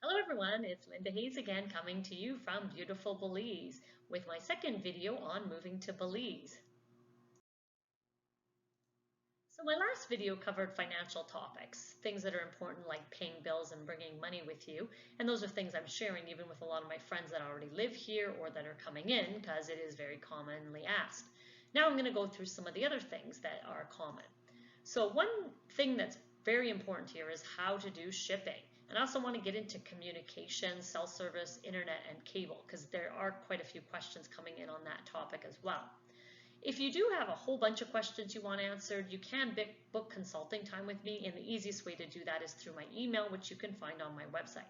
Hello everyone, it's Linda Hayes again coming to you from beautiful Belize with my second video on moving to Belize. So my last video covered financial topics, things that are important like paying bills and bringing money with you, and those are things I'm sharing even with a lot of my friends that already live here or that are coming in because it is very commonly asked. Now I'm going to go through some of the other things that are common. So one thing that's very important here is how to do shipping. And I also want to get into communication, cell service, internet, and cable because there are quite a few questions coming in on that topic as well. If you do have a whole bunch of questions you want answered, you can book consulting time with me, and the easiest way to do that is through my email, which you can find on my website.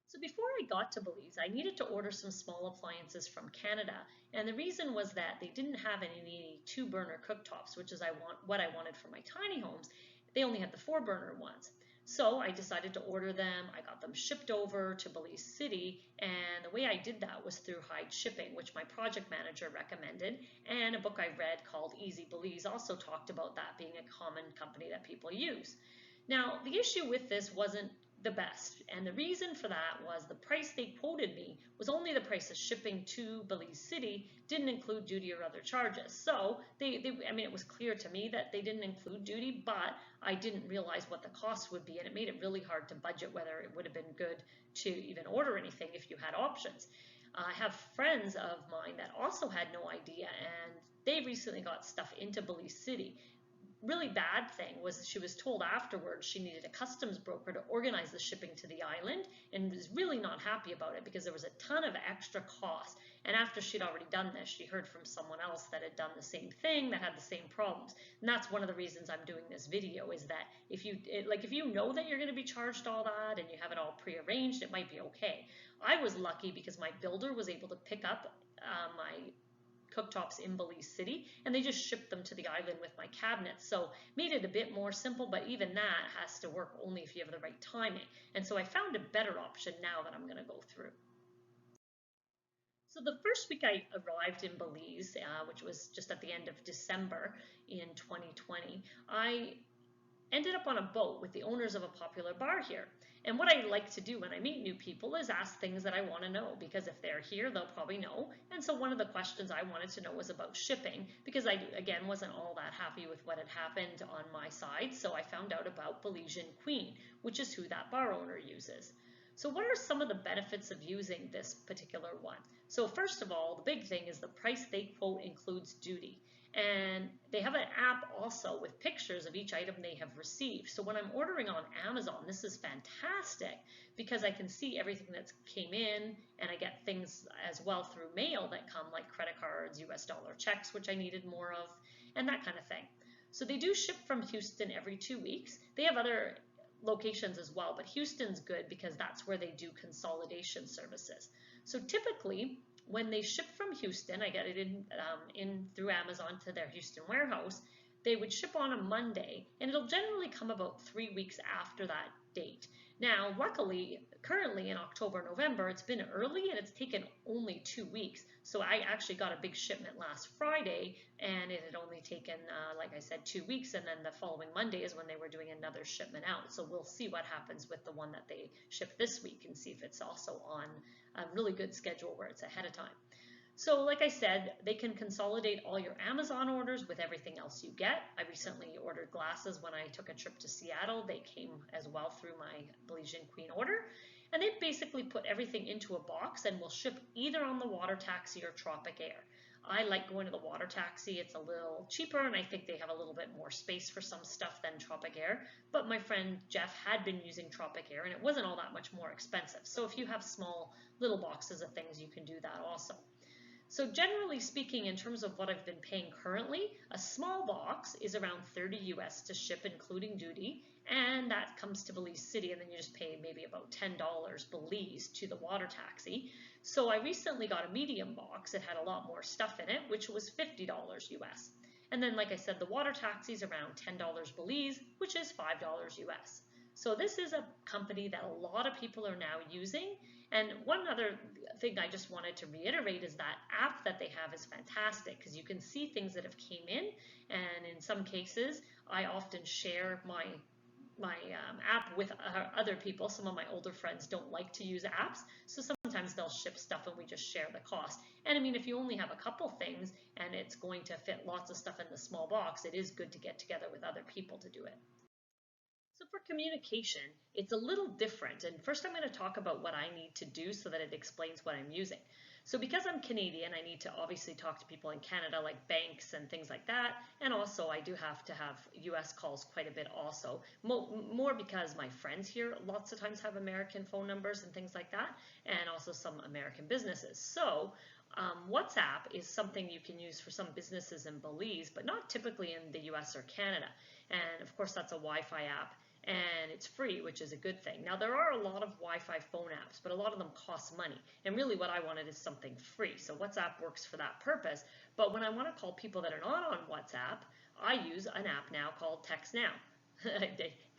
So before I got to Belize, I needed to order some small appliances from Canada, and the reason was that they didn't have any 2-burner cooktops, which is what I wanted for my tiny homes. They only had the 4-burner ones. So I decided to order them. I got them shipped over to Belize City, and the way I did that was through Hyde Shipping, which my project manager recommended, and a book I read called Easy Belize also talked about that being a common company that people use. Now, the issue with this wasn't the best, and the reason for that was the price they quoted me was only the price of shipping to Belize City, didn't include duty or other charges. So I mean, it was clear to me that they didn't include duty, but I didn't realize what the cost would be, and it made it really hard to budget whether it would have been good to even order anything if you had options. I have friends of mine that also had no idea, and they recently got stuff into Belize City. Really bad thing was she was told afterwards she needed a customs broker to organize the shipping to the island, and was really not happy about it because there was a ton of extra cost. And after she'd already done this, she heard from someone else that had done the same thing that had the same problems. And that's one of the reasons I'm doing this video, is that if you know that you're going to be charged all that and you have it all prearranged, it might be okay. I was lucky because my builder was able to pick up my cooktops in Belize City, and they just shipped them to the island with my cabinets. So made it a bit more simple, but even that has to work only if you have the right timing. And so I found a better option now that I'm going to go through. So the first week I arrived in Belize, which was just at the end of December in 2020, I ended up on a boat with the owners of a popular bar here. And what I like to do when I meet new people is ask things that I want to know, because if they're here, they'll probably know. And so one of the questions I wanted to know was about shipping, because I, again, wasn't all that happy with what had happened on my side. So I found out about Belgian Queen, which is who that bar owner uses. So what are some of the benefits of using this particular one? So first of all, the big thing is the price they quote includes duty. And they have an app also with pictures of each item they have received. So when I'm ordering on Amazon, this is fantastic because I can see everything that came in, and I get things as well through mail that come, like credit cards, US dollar checks, which I needed more of, and that kind of thing. So they do ship from Houston every 2 weeks. They have other locations as well, but Houston's good because that's where they do consolidation services. So typically, when they ship from Houston, I get it in through Amazon to their Houston warehouse, they would ship on a Monday, and it'll generally come about 3 weeks after that date. Now, luckily, currently in October, November, it's been early and it's taken only 2 weeks. So I actually got a big shipment last Friday, and it had only taken, like I said, 2 weeks, and then the following Monday is when they were doing another shipment out. So we'll see what happens with the one that they ship this week and see if it's also on a really good schedule where it's ahead of time. So like I said, they can consolidate all your Amazon orders with everything else you get. I recently ordered glasses when I took a trip to Seattle. They came as well through my Belgian Queen order. And they basically put everything into a box and will ship either on the water taxi or Tropic Air. I like going to the water taxi. It's a little cheaper, and I think they have a little bit more space for some stuff than Tropic Air. But my friend Jeff had been using Tropic Air, and it wasn't all that much more expensive. So if you have small little boxes of things, you can do that also. So generally speaking, in terms of what I've been paying currently, a small box is around 30 US to ship, including duty, and that comes to Belize City, and then you just pay maybe about $10 Belize to the water taxi. So I recently got a medium box. It had a lot more stuff in it, which was $50 US. And then, like I said, the water taxi is around $10 Belize, which is $5 US. So this is a company that a lot of people are now using. And one other thing I just wanted to reiterate is that app that they have is fantastic because you can see things that have came in, and in some cases I often share my app with other people. Some of my older friends don't like to use apps, so sometimes they'll ship stuff and we just share the cost. And I mean, if you only have a couple things and it's going to fit lots of stuff in the small box, it is good to get together with other people to do it. So for communication, it's a little different. And first I'm going to talk about what I need to do so that it explains what I'm using. So because I'm Canadian, I need to obviously talk to people in Canada, like banks and things like that. And also I do have to have US calls quite a bit also. More because my friends here lots of times have American phone numbers and things like that, and also some American businesses. So WhatsApp is something you can use for some businesses in Belize, but not typically in the US or Canada. And of course that's a Wi-Fi app, and it's free, which is a good thing. Now there are a lot of Wi-Fi phone apps, but a lot of them cost money. And really what I wanted is something free. So WhatsApp works for that purpose. But when I want to call people that are not on WhatsApp, I use an app now called Text Now.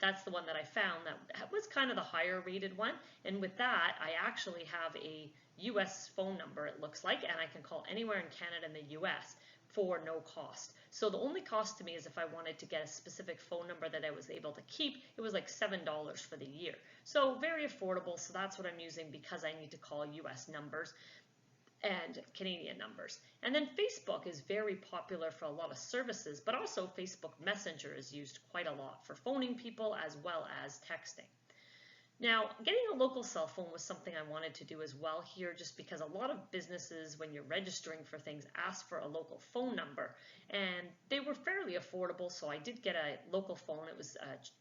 That's the one that I found that was kind of the higher rated one. And with that, I actually have a US phone number, it looks like, and I can call anywhere in Canada and the US for no cost. So the only cost to me is if I wanted to get a specific phone number that I was able to keep, it was like $7 for the year. So very affordable, so that's what I'm using because I need to call US numbers and Canadian numbers. And then Facebook is very popular for a lot of services, but also Facebook Messenger is used quite a lot for phoning people as well as texting. Now, getting a local cell phone was something I wanted to do as well here, just because a lot of businesses, when you're registering for things, ask for a local phone number, and they were fairly affordable. So I did get a local phone. It was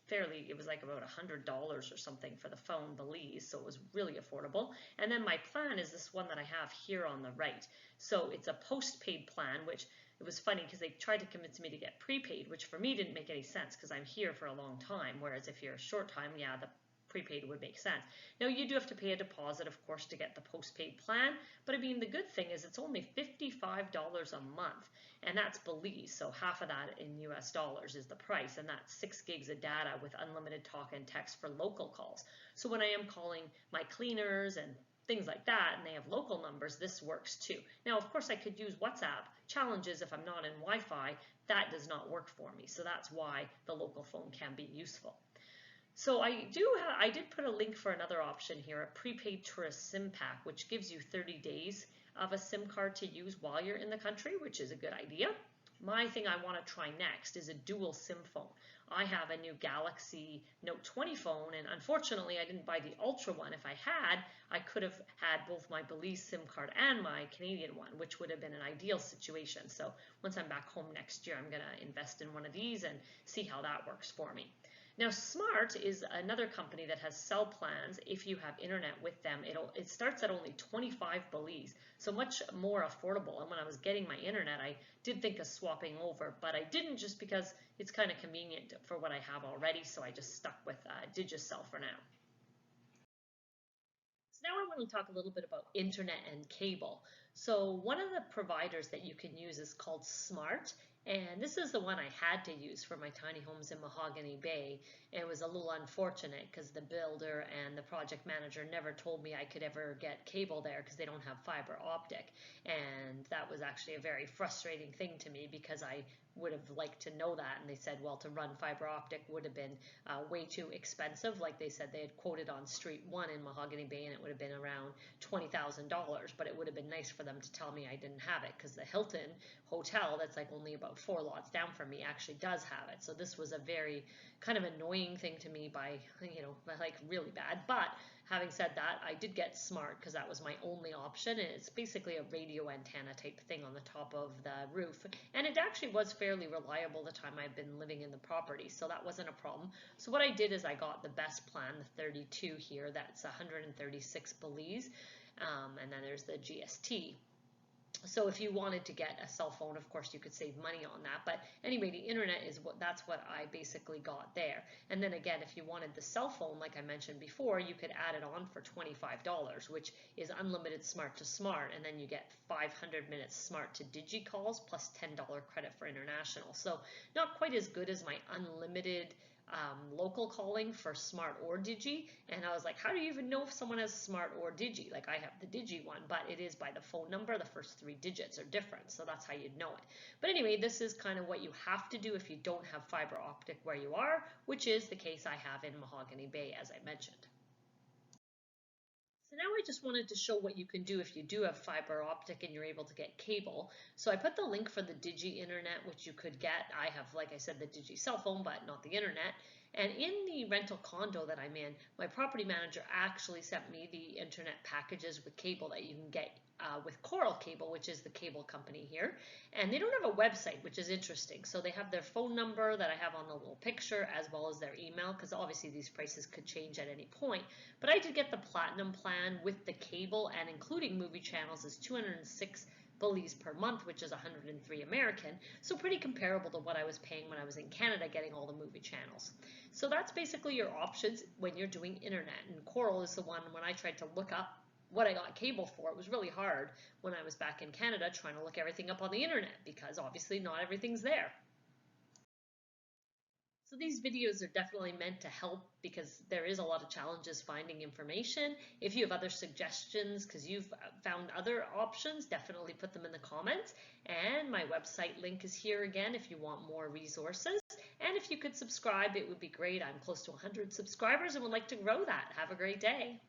it was like about $100 or something for the phone, Belize, so it was really affordable. And then my plan is this one that I have here on the right. So it's a postpaid plan, which it was funny because they tried to convince me to get prepaid, which for me didn't make any sense because I'm here for a long time. Whereas if you're a short time, yeah, the prepaid would make sense. Now you do have to pay a deposit, of course, to get the postpaid plan, but I mean the good thing is it's only $55 a month, and that's Belize, so half of that in US dollars is the price, and that's 6 gigs of data with unlimited talk and text for local calls. So when I am calling my cleaners and things like that, and they have local numbers, this works too. Now, of course, I could use WhatsApp. Challenge is if I'm not in Wi-Fi, that does not work for me, so that's why the local phone can be useful. So I did put a link for another option here, a prepaid tourist SIM pack, which gives you 30 days of a SIM card to use while you're in the country, which is a good idea. My thing I want to try next is a dual SIM phone. I have a new Galaxy Note 20 phone, and unfortunately I didn't buy the Ultra one. If I had, I could have had both my Belize SIM card and my Canadian one, which would have been an ideal situation. So once I'm back home next year, I'm going to invest in one of these and see how that works for me. Now, Smart is another company that has cell plans. If you have internet with them, it starts at only 25 Belize, so much more affordable. And when I was getting my internet, I did think of swapping over, but I didn't just because it's kind of convenient for what I have already, so I just stuck with Digicel for now. So now I want to talk a little bit about internet and cable. So one of the providers that you can use is called Smart, and this is the one I had to use for my tiny homes in Mahogany Bay. It was a little unfortunate because the builder and the project manager never told me I could ever get cable there because they don't have fiber optic, and that was actually a very frustrating thing to me because I would have liked to know that, and they said, well, to run fiber optic would have been way too expensive. Like they said, they had quoted on Street 1 in Mahogany Bay, and it would have been around $20,000, but it would have been nice for them to tell me I didn't have it because the Hilton Hotel, that's like only about 4 lots down from me, actually does have it. So this was a very kind of annoying thing to me by, like really bad. But having said that, I did get Smart because that was my only option, and it's basically a radio antenna type thing on the top of the roof, and it actually was fairly reliable the time I've been living in the property, so that wasn't a problem. So what I did is I got the best plan, the 32 here, that's 136 Belize, and then there's the GST. So if you wanted to get a cell phone, of course, you could save money on that. But anyway, the internet is that's what I basically got there. And then again, if you wanted the cell phone, like I mentioned before, you could add it on for $25, which is unlimited Smart to Smart. And then you get 500 minutes Smart to Digi calls plus $10 credit for international. So not quite as good as my unlimited local calling for Smart or Digi, and I was like, how do you even know if someone has Smart or Digi? Like, I have the Digi one, but it is by the phone number. The first 3 digits are different, so that's how you'd know it. But anyway, this is kind of what you have to do if you don't have fiber optic where you are, which is the case I have in Mahogany Bay, as I mentioned. So now I just wanted to show what you can do if you do have fiber optic and you're able to get cable. So I put the link for the Digi internet, which you could get. I have, like I said, the Digi cell phone, but not the internet. And in the rental condo that I'm in, my property manager actually sent me the internet packages with cable that you can get with Coral Cable, which is the cable company here. And they don't have a website, which is interesting. So they have their phone number that I have on the little picture, as well as their email, because obviously these prices could change at any point. But I did get the platinum plan with the cable, and including movie channels is 206 Belize per month, which is 103 American, so pretty comparable to what I was paying when I was in Canada getting all the movie channels. So that's basically your options when you're doing internet, and Coral is the one when I tried to look up what I got cable for. It was really hard when I was back in Canada trying to look everything up on the internet because obviously not everything's there. So these videos are definitely meant to help because there is a lot of challenges finding information. If you have other suggestions because you've found other options, definitely put them in the comments. And my website link is here again if you want more resources. And if you could subscribe, it would be great. I'm close to 100 subscribers and would like to grow that. Have a great day.